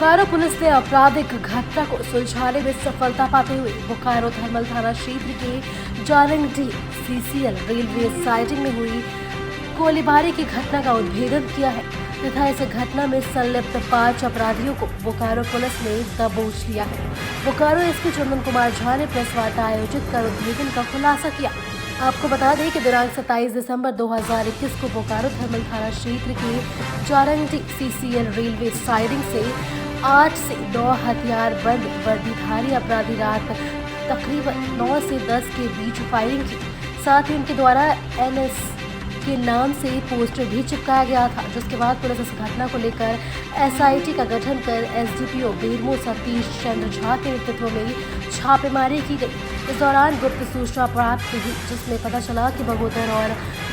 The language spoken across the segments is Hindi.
बोकारो पुलिस ने आपराधिक घटना को सुलझाने में सफलता पाते हुए बोकारो थर्मल थाना क्षेत्र के जारंगडी सीसीएल रेलवे साइडिंग में हुई गोलीबारी की घटना का उद्भेदन किया है तथा इस घटना में संलिप्त 5 अपराधियों को बोकारो पुलिस ने दबोच लिया है। बोकारो एसपी चंदन कुमार झा ने प्रेस वार्ता आयोजित कर उद्भेदन का खुलासा किया। आपको बता दें कि दिनांक 27 दिसंबर 2021 को बोकारो थर्मल थाना क्षेत्र के जारंगडी सीसीएल रेलवे साइडिंग से 8 से 9 हथियारबंद वर्दीधारी अपराधी रात तकरीबन 9 से 10 के बीच फायरिंग की। साथ ही उनके द्वारा एनएस के नाम से पोस्टर भी चिपकाया गया था, जिसके बाद पुलिस इस घटना को लेकर एसआईटी का गठन कर एसडीपीओ बेरमो सतीश चंद्र झा के नेतृत्व में छापेमारी की गई। इस दौरान गुप्त सूचना प्राप्त हुई, जिसमें पता चला कि बगोदर और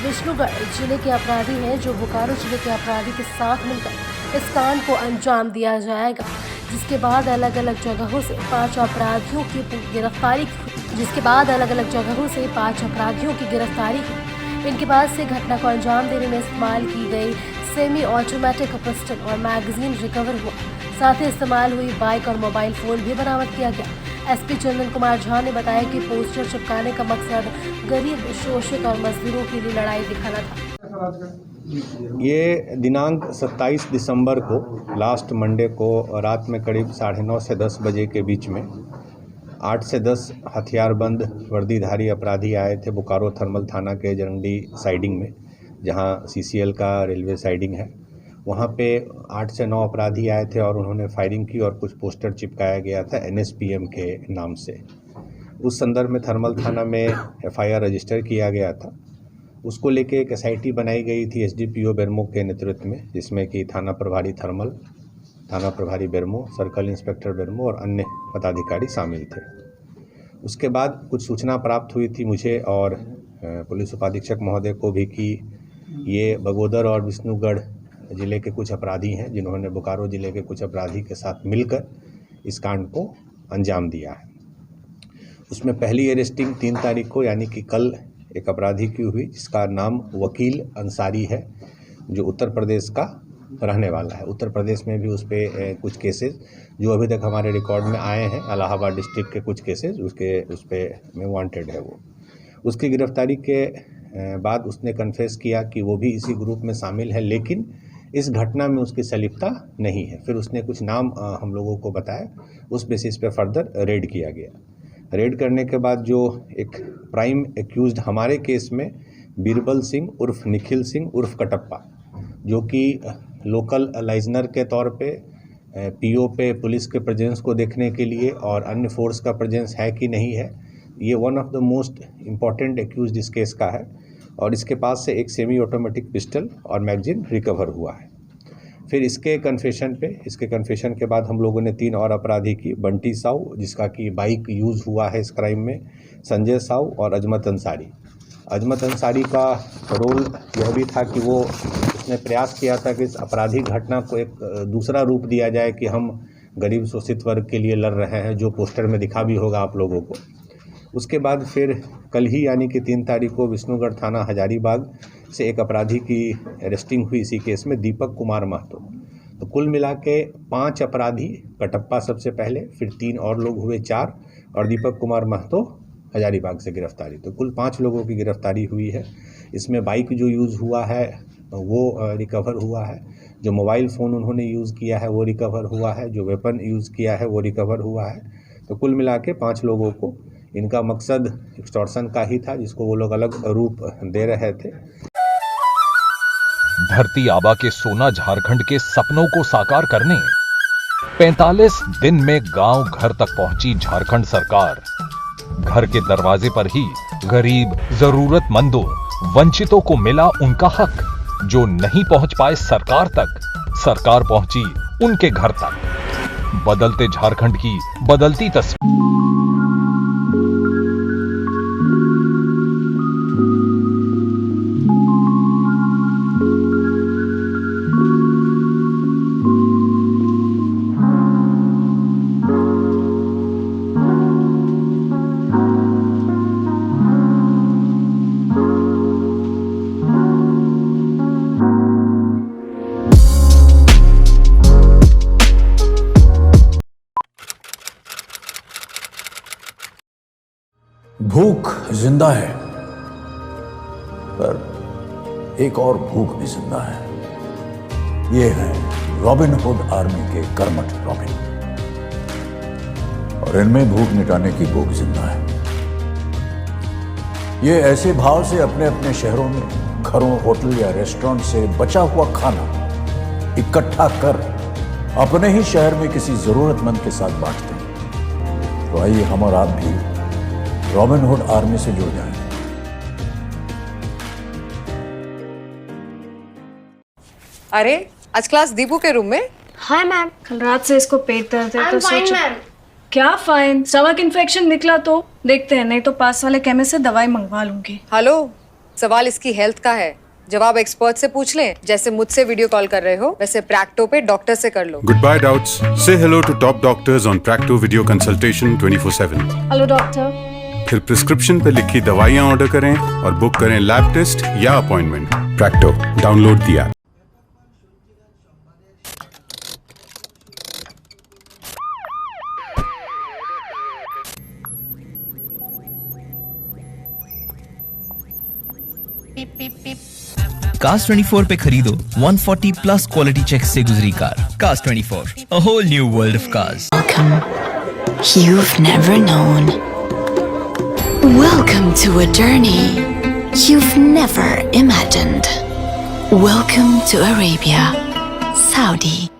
विष्णुगढ़ जिले के अपराधी हैं, जो बोकारो जिले के अपराधी के साथ मिलकर इस कांड को अंजाम दिया जाएगा। जिसके बाद अलग अलग जगहों से 5 अपराधियों की गिरफ्तारी की। इनके पास से घटना को अंजाम देने में इस्तेमाल की गई सेमी ऑटोमेटिक पिस्टल और मैगजीन रिकवर हुआ। साथ ही इस्तेमाल हुई बाइक और मोबाइल फोन भी बरामद किया गया। एसपी चंदन कुमार झा ने बताया कि पोस्टर चिपकाने का मकसद गरीब, शोषित और मजदूरों के लिए लड़ाई दिखाना था। ये दिनांक 27 दिसंबर को लास्ट मंडे को रात में करीब 9:30 से 10 बजे के बीच में 8 से 10 हथियारबंद वर्दीधारी अपराधी आए थे बोकारो थर्मल थाना के जरंगडी साइडिंग में, जहां सीसीएल का रेलवे साइडिंग है। वहां पे 8 से 9 अपराधी आए थे और उन्होंने फायरिंग की और कुछ पोस्टर चिपकाया गया था एनएसपीएम के नाम से। उस संदर्भ में थर्मल थाना में एफआईआर रजिस्टर किया गया था। उसको लेके एक एसआईटी बनाई गई थी एसडीपीओ बेरमो के नेतृत्व में, जिसमें कि थाना प्रभारी थर्मल, थाना प्रभारी बेरमो, सर्कल इंस्पेक्टर बेरमो और अन्य पदाधिकारी शामिल थे। उसके बाद कुछ सूचना प्राप्त हुई थी मुझे और पुलिस उपाधीक्षक महोदय को भी कि ये बगोदर और विष्णुगढ़ जिले के कुछ अपराधी हैं, जिन्होंने बोकारो जिले के कुछ अपराधी के साथ मिलकर इस कांड को अंजाम दिया है। उसमें पहली अरेस्टिंग 3 तारीख को यानी कि कल एक अपराधी की हुई, जिसका नाम वकील अंसारी है, जो उत्तर प्रदेश का रहने वाला है। उत्तर प्रदेश में भी उस पर कुछ केसेस जो अभी तक हमारे रिकॉर्ड में आए हैं, इलाहाबाद डिस्ट्रिक्ट के कुछ केसेस उस पर में वांटेड है वो। उसकी गिरफ्तारी के बाद उसने कन्फेस किया कि वो भी इसी ग्रुप में शामिल है, लेकिन इस घटना में उसकी संलिप्तता नहीं है। फिर उसने कुछ नाम हम लोगों को बताया, उस बेसिस पे फर्दर रेड किया गया। रेड करने के बाद जो एक प्राइम एक्यूज्ड हमारे केस में बीरबल सिंह उर्फ निखिल सिंह उर्फ कटप्पा, जो कि लोकल लाइजनर के तौर पे पीओ पे पुलिस के प्रेजेंस को देखने के लिए और अन्य फोर्स का प्रेजेंस है कि नहीं है, ये one of the most important accused इस केस का है। और इसके पास से एक सेमी ऑटोमेटिक पिस्टल और मैगजीन रिकवर हुआ है। फिर इसके कन्फेशन के बाद हम लोगों ने 3 और अपराधी की, बंटी साहू जिसका कि बाइक यूज़ हुआ है इस क्राइम में, संजय साहू और अजमत अंसारी। अजमत अंसारी का रोल यह भी था कि वो उसने प्रयास किया था कि इस अपराधी घटना को एक दूसरा रूप दिया जाए कि हम गरीब शोषित वर्ग के लिए लड़ रहे हैं, जो पोस्टर में दिखा भी होगा आप लोगों को। उसके बाद फिर कल ही यानी कि 3 तारीख को विष्णुगढ़ थाना हजारीबाग से एक अपराधी की अरेस्टिंग हुई इसी केस में, दीपक कुमार महतो। तो कुल मिला के 5 अपराधी, कटप्पा सबसे पहले, फिर 3 और लोग हुए 4 और दीपक कुमार महतो हजारीबाग से गिरफ्तारी। तो कुल 5 लोगों की गिरफ्तारी हुई है। इसमें बाइक जो यूज़ हुआ है वो रिकवर हुआ है, जो मोबाइल फ़ोन उन्होंने यूज़ किया है वो रिकवर हुआ है, जो वेपन यूज़ किया है वो रिकवर हुआ है। तो कुल मिला के 5 लोगों को, इनका मकसद एक्सटॉर्शन का ही था, जिसको वो लोग अलग रूप दे रहे थे। धरती आबा के सोना झारखंड के सपनों को साकार करने 45 दिन में गांव घर तक पहुंची झारखंड सरकार। घर के दरवाजे पर ही गरीब, जरूरतमंदों, वंचितों को मिला उनका हक। जो नहीं पहुंच पाए सरकार तक, सरकार पहुंची उनके घर तक। बदलते झारखंड की बदलती तस्वीर। भूख जिंदा है, पर एक और भूख भी जिंदा है। ये है रॉबिन हुड आर्मी के कर्मठ रॉबिन, और इनमें भूख मिटाने की भूख जिंदा है। ये ऐसे भाव से अपने अपने शहरों में घरों, होटल या रेस्टोरेंट से बचा हुआ खाना इकट्ठा कर अपने ही शहर में किसी जरूरतमंद के साथ बांटते हैं। तो आइए हम और आप भी रॉबिन हुड आर्मी से जुड़ जाएं। अरे आज क्लास दीपू के रूम में। Hi ma'am. कल रात से इसको पेट दर्द है तो फाइन सोचो। मैम। क्या फाइन? स्टमक इन्फेक्शन निकला तो देखते हैं, नहीं तो पास वाले केमिस्ट से दवाई मंगवा लूंगी। हेलो, सवाल इसकी हेल्थ का है, जवाब एक्सपर्ट से पूछ लें। जैसे मुझसे वीडियो कॉल कर रहे हो वैसे प्रैक्टो पे डॉक्टर से कर लो। Goodbye doubts. Say hello to top doctors on Practo Video Consultation 24/7. Hello doctor. फिर प्रिस्क्रिप्शन पे लिखी दवाइयाँ ऑर्डर करें और बुक करें लैब टेस्ट या appointment. Practo, download the app. Cars 24 पे खरीदो 140 प्लस क्वालिटी चेक से गुजरी car. Cars 24, a whole new world of cars. Welcome. You've never known. Welcome to a journey you've never imagined. Welcome to Arabia, Saudi.